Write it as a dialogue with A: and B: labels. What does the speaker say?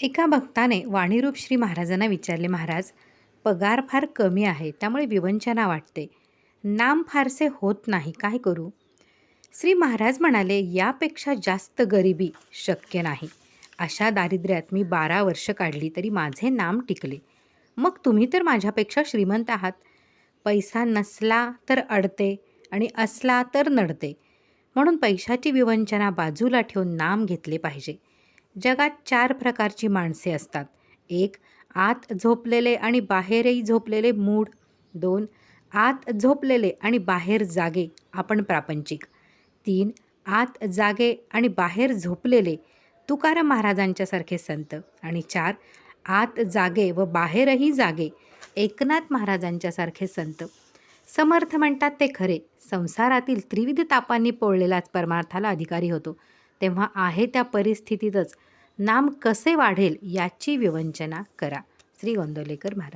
A: एका भक्ताने वाणीरूप श्री महाराजांना विचारले, महाराज, पगार फार कमी आहे, त्यामुळे विवंचना वाटते. नाम फारसे होत नाही, काय करू? श्री महाराज म्हणाले, यापेक्षा जास्त गरिबी शक्य नाही. अशा दारिद्र्यात मी 12 वर्ष काढली तरी माझे नाम टिकले. मग तुम्ही तर माझ्यापेक्षा श्रीमंत आहात. पैसा नसला तर अडते आणि असला तर नडते. म्हणून पैशाची विवंचना बाजूला ठेवून नाम घेतले पाहिजे. जगात 4 प्रकारची माणसे असतात. 1. आत झोपलेले आणि बाहेरही झोपलेले मूढ. 2. आत झोपलेले आणि बाहेर जागे, आपण प्रापंचिक. 3. आत जागे आणि बाहेर झोपलेले, तुकाराम महाराजांच्यासारखे संत. आणि 4. आत जागे व बाहेरही जागे, एकनाथ महाराजांच्यासारखे संत. समर्थ म्हणतात ते खरे, संसारातील त्रिविध तापांनी पोळलेलाच परमार्थाला अधिकारी होतो. तेव्हा आहे त्या परिस्थितीतच नाम कसे वाढेल याची विवंचना करा. श्री गोंदवलेकर महाराज.